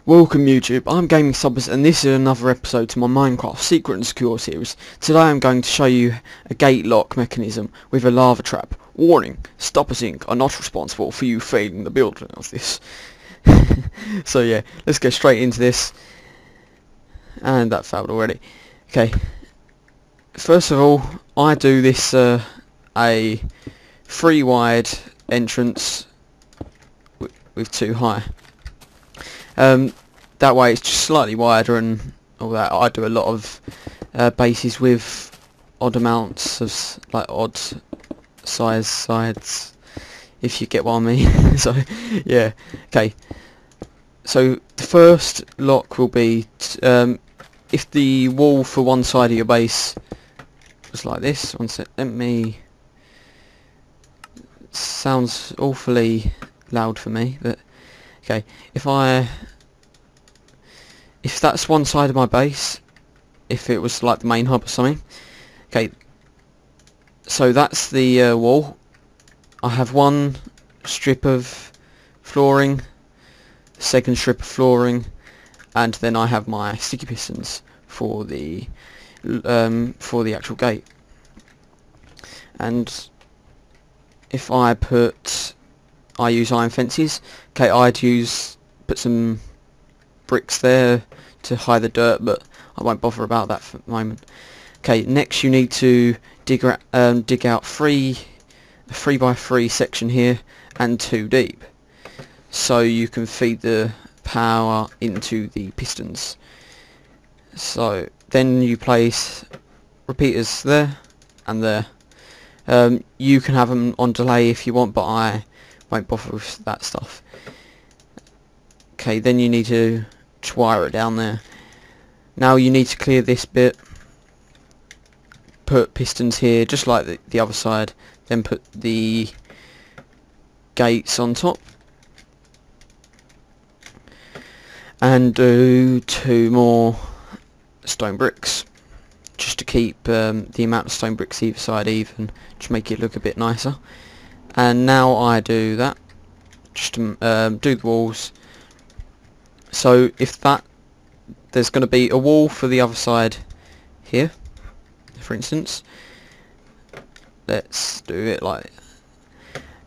Welcome YouTube, I'm Thegamingstubbers and this is another episode to my Minecraft Secret and Secure series. Today I'm going to show you a gate lock mechanism with a lava trap. Warning, Stubbers Inc. are not responsible for you failing the building of this. So yeah, let's get straight into this. And that failed already. Okay, first of all, I do this a 3 wide entrance with 2 high. That way it's just slightly wider and all that. I do a lot of bases with odd amounts of odd size sides, if you get what I mean. So yeah, okay. So the first lock will be if the wall for one side of your base was like this. One sec, let me. Sounds awfully loud for me, but okay. If that's one side of my base, if it was like the main hub or something, okay, so that's the wall. I have one strip of flooring, second strip of flooring, and then I have my sticky pistons for the actual gate. And if I use iron fences. Okay, put some bricks there to hide the dirt, but I won't bother about that for the moment. Okay, next you need to dig out a 3x3 section here and 2 deep, so you can feed the power into the pistons. So then you place repeaters there and there. You can have them on delay if you want, but I won't bother with that stuff. Okay, then you need to wire it down there. Now you need to clear this bit, put pistons here just like the other side, then put the gates on top, and do 2 more stone bricks just to keep the amount of stone bricks either side even, to make it look a bit nicer. And now I do that just to do the walls. So if there's going to be a wall for the other side here, for instance, let's do it like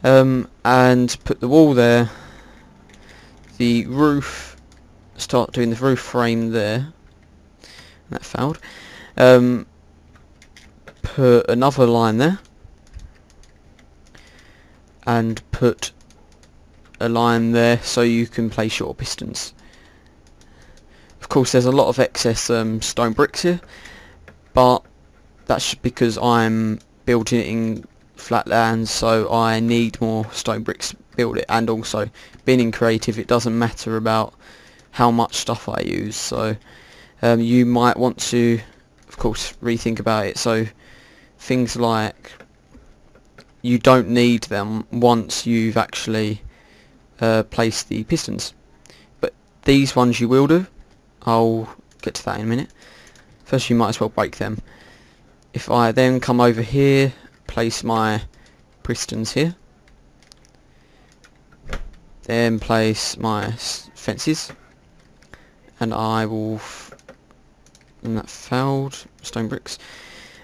and put the wall there, the roof, start doing the roof frame there. That failed. Put another line there and put a line there so you can place your pistons. Of course there's a lot of excess stone bricks here, but that's because I'm building it in flat land, so I need more stone bricks to build it. And also, being in creative, it doesn't matter about how much stuff I use, so you might want to, of course, rethink about it. So things like, you don't need them once you've actually placed the pistons, but these ones you will do. I'll get to that in a minute. First you might as well break them. If I then come over here, place my pistons here, then place my fences, and I will and that failed, stone bricks.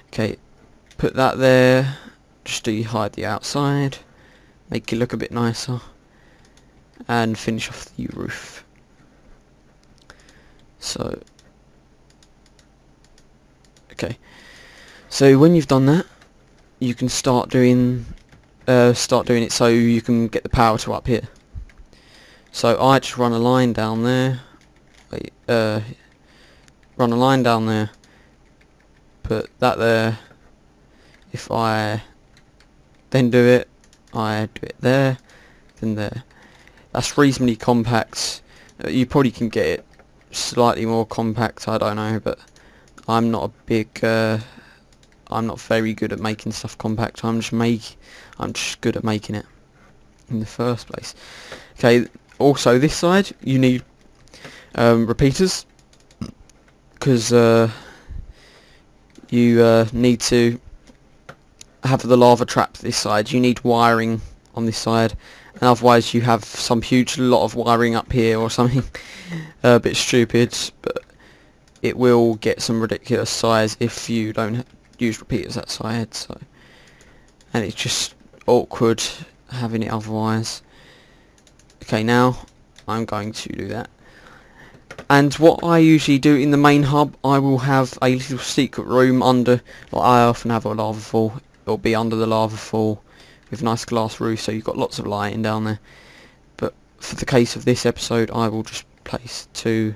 Okay, put that there just to hide the outside, make it look a bit nicer, and finish off the roof. So okay, so when you've done that, you can start doing it so you can get the power to up here. So I just run a line down there, run a line down there, put that there. If I then do it, I do it there, then there. That's reasonably compact. You probably can get it slightly more compact, I don't know, but I'm not very good at making stuff compact. I'm just good at making it in the first place. Okay, also this side you need repeaters, because you need to have the lava trap this side. You need wiring on this side, and otherwise you have some huge lot of wiring up here or something a bit stupid, but it will get some ridiculous size if you don't use repeaters that side. So, and it's just awkward having it otherwise. Okay, now I'm going to do that. And what I usually do in the main hub, I will have a little secret room under, like I often have a lava fall. It'll be under the lava fall with a nice glass roof, so you've got lots of lighting down there. But for the case of this episode, I will just place two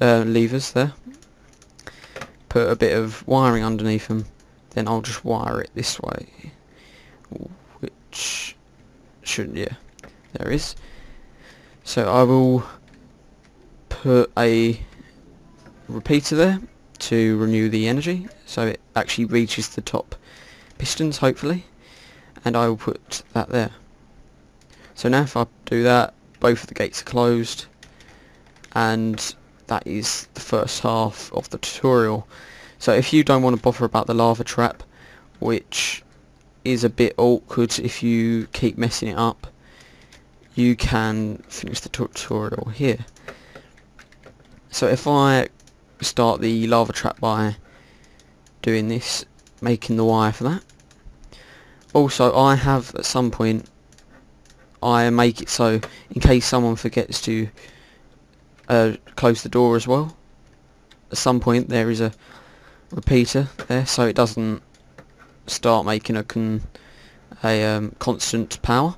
levers there, put a bit of wiring underneath them, then I'll just wire it this way, which shouldn't, yeah, there is. So I will put a repeater there to renew the energy, so it actually reaches the top pistons hopefully, and I will put that there. So now if I do that, both of the gates are closed, and that is the first half of the tutorial. So if you don't want to bother about the lava trap, which is a bit awkward if you keep messing it up, you can finish the tutorial here. So if I start the lava trap by doing this, making the wire for that. Also I have at some point, I make it so in case someone forgets to close the door as well, at some point there is a repeater there so it doesn't start making a constant power.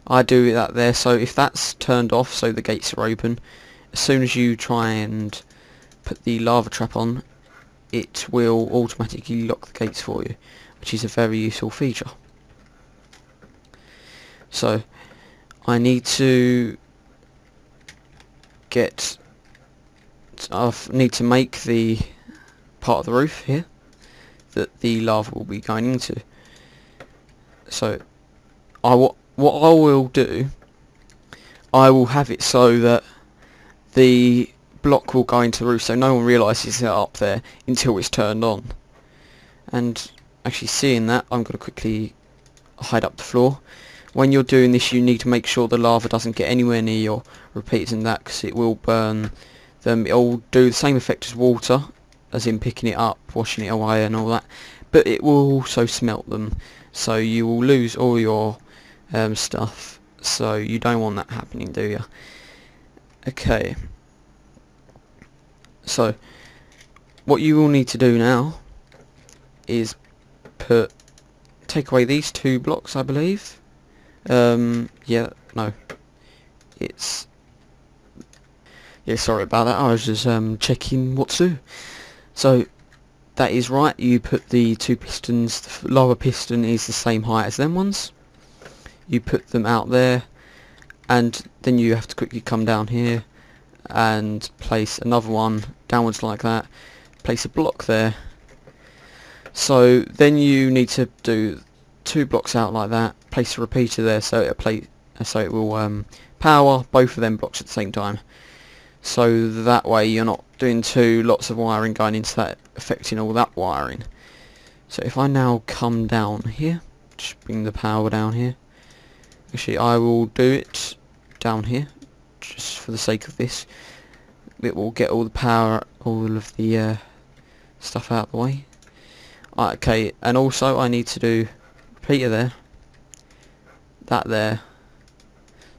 I do that there, so if that's turned off so the gates are open, as soon as you try and put the lava trap on, it will automatically lock the gates for you, which is a very useful feature. So I need to make the part of the roof here that the lava will be going into. So what I will do, I will have it so that the block will go into the roof so no one realises it's up there until it's turned on. And actually seeing that, I'm going to quickly hide up the floor. When you're doing this, you need to make sure the lava doesn't get anywhere near your repeaters and that, because it will burn them. It'll do the same effect as water, as in picking it up, washing it away and all that, but it will also smelt them, so you will lose all your stuff. So you don't want that happening, do you? Okay, so what you will need to do now is take away these two blocks, I believe. Yeah, no, it's, yeah, sorry about that, I was just checking what to do. So that is right, you put the two pistons, the lower piston is the same height as them ones, you put them out there, and then you have to quickly come down here and place another one downwards like that, place a block there. So then you need to do two blocks out like that, place a repeater there so it will power both of them blocks at the same time. So that way you're not doing lots of wiring going into that, affecting all that wiring. So if I now come down here, just bring the power down here. Actually I will do it down here, just for the sake of this. It will get all the power, all of the stuff out of the way. Okay, and also I need to do repeater there, that there.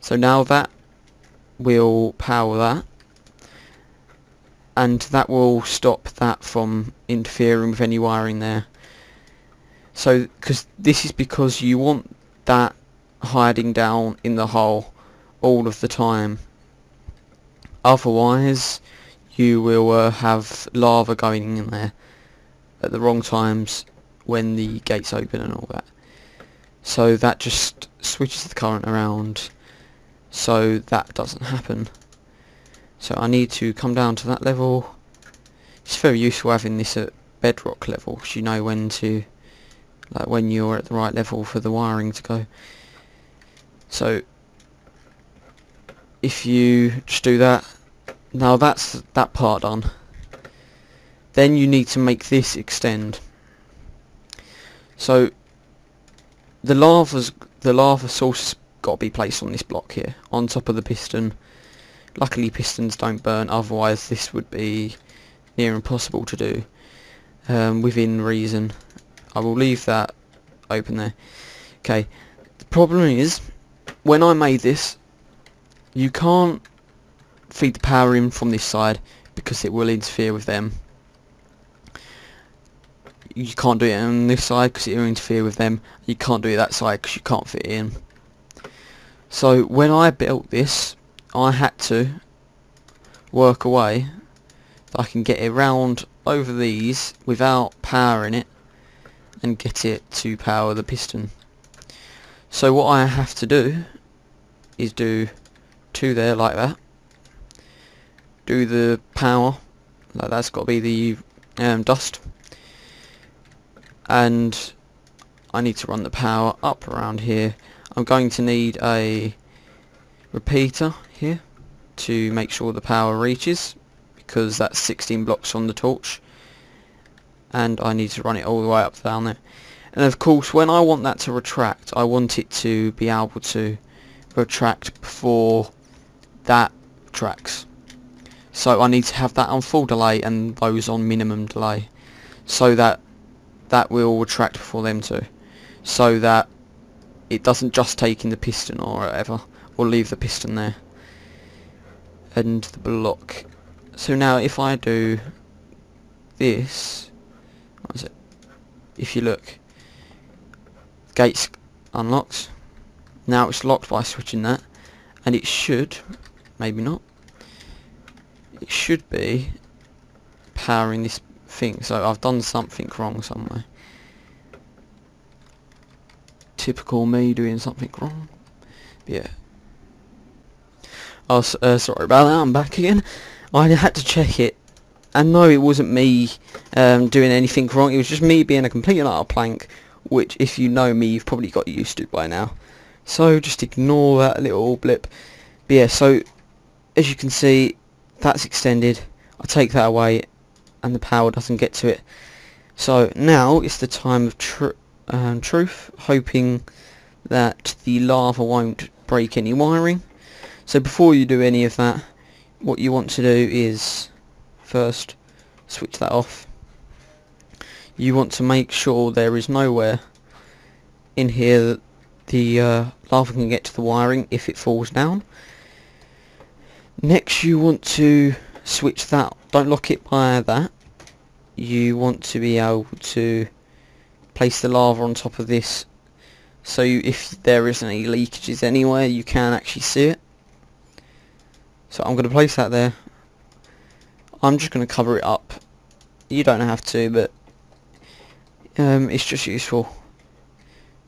So now that will power that, and that will stop that from interfering with any wiring there. So this is because you want that hiding down in the hole all of the time, otherwise you will have lava going in there at the wrong times when the gates open and all that. So that just switches the current around so that doesn't happen. So I need to come down to that level. It's very useful having this at bedrock level, because you know when to, like when you're at the right level for the wiring to go. So if you just do that, now that's that part done. Then you need to make this extend. So the lava source got to be placed on this block here, on top of the piston. Luckily pistons don't burn, otherwise this would be near impossible to do within reason. I will leave that open there. Okay, the problem is, when I made this, you can't feed the power in from this side because it will interfere with them. You can't do it on this side because it will interfere with them. You can't do it that side because you can't fit it in. So when I built this, I had to work a way that I can get it round over these without powering it and get it to power the piston. So what I have to do is do two there like that, do the power, like that's got to be the dust, and I need to run the power up around here. I'm going to need a repeater here to make sure the power reaches, because that's 16 blocks on the torch, and I need to run it all the way up down there. And of course when I want that to retract, I want it to be able to retract before that retracts. So I need to have that on full delay and those on minimum delay, so that that will retract before them too, so that it doesn't just take in the piston or whatever, or leave the piston there and the block. So now if I do this, what is it? If you look, gates unlocked. Now it's locked by switching that, and it should, maybe not, it should be powering this thing. So I've done something wrong somewhere. Typical me doing something wrong. But yeah. Oh, sorry about that, I'm back again. I had to check it, and no, it wasn't me doing anything wrong, it was just me being a complete and utter plank, which if you know me you've probably got used to by now. So just ignore that little blip. But yeah, so as you can see, that's extended. I take that away and the power doesn't get to it. So now it's the time of truth, hoping that the lava won't break any wiring. So before you do any of that, what you want to do is first switch that off. You want to make sure there is nowhere in here that the lava can get to the wiring if it falls down. Next you want to switch that, don't lock it by that. You want to be able to place the lava on top of this, so if there isn't any leakages anywhere you can actually see it. So I'm going to place that there. I'm just going to cover it up. You don't have to, but it's just useful.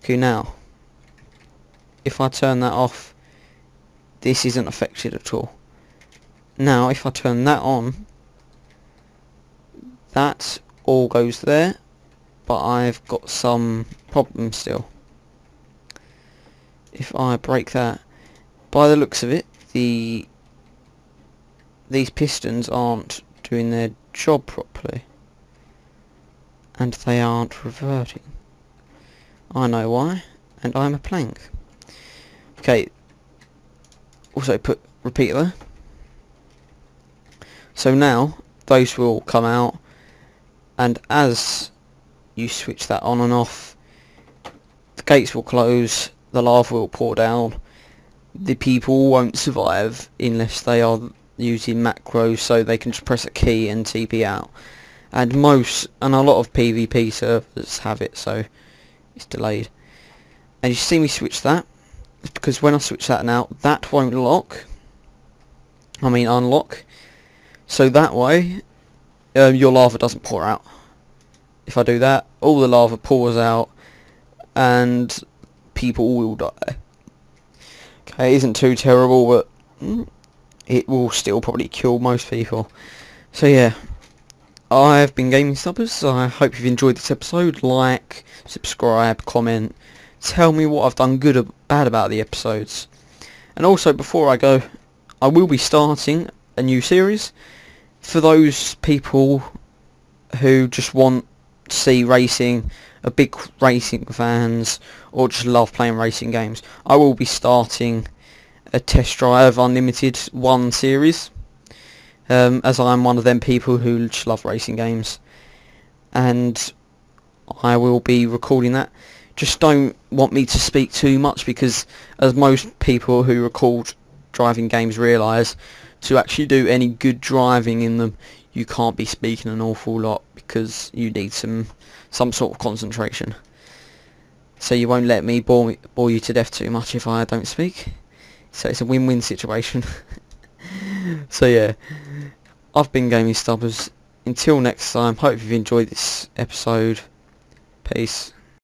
Okay, now if I turn that off, this isn't affected at all. Now if I turn that on, that all goes there, but I've got some problems still. If I break that, by the looks of it, these pistons aren't doing their job properly, and they aren't reverting. I know why, and I'm a plank. Okay, also put repeater there. So now those will come out, and as you switch that on and off, the gates will close, the lava will pour down. The people won't survive unless they are using macros, so they can just press a key and TP out. And a lot of PvP servers have it, so it's delayed. And you see me switch that, because when I switch that now, that won't unlock. So that way, your lava doesn't pour out. If I do that, all the lava pours out, and people will die. Okay, it isn't too terrible, but it will still probably kill most people. So yeah, I've been Thegamingstubbers. I hope you've enjoyed this episode. Like, subscribe, comment, tell me what I've done good or bad about the episodes. And also, before I go, I will be starting a new series for those people who just want see racing, are big racing fans, or just love playing racing games, I will be starting a Test Drive Unlimited 1 series, as I'm one of them people who just love racing games, and I will be recording that. Just don't want me to speak too much, because as most people who record driving games realise, to actually do any good driving in them, you can't be speaking an awful lot, because you need some sort of concentration. So you won't let me bore you to death too much if I don't speak. So it's a win-win situation. So yeah, I've been Gaming Stubbers. Until next time, hope you've enjoyed this episode. Peace.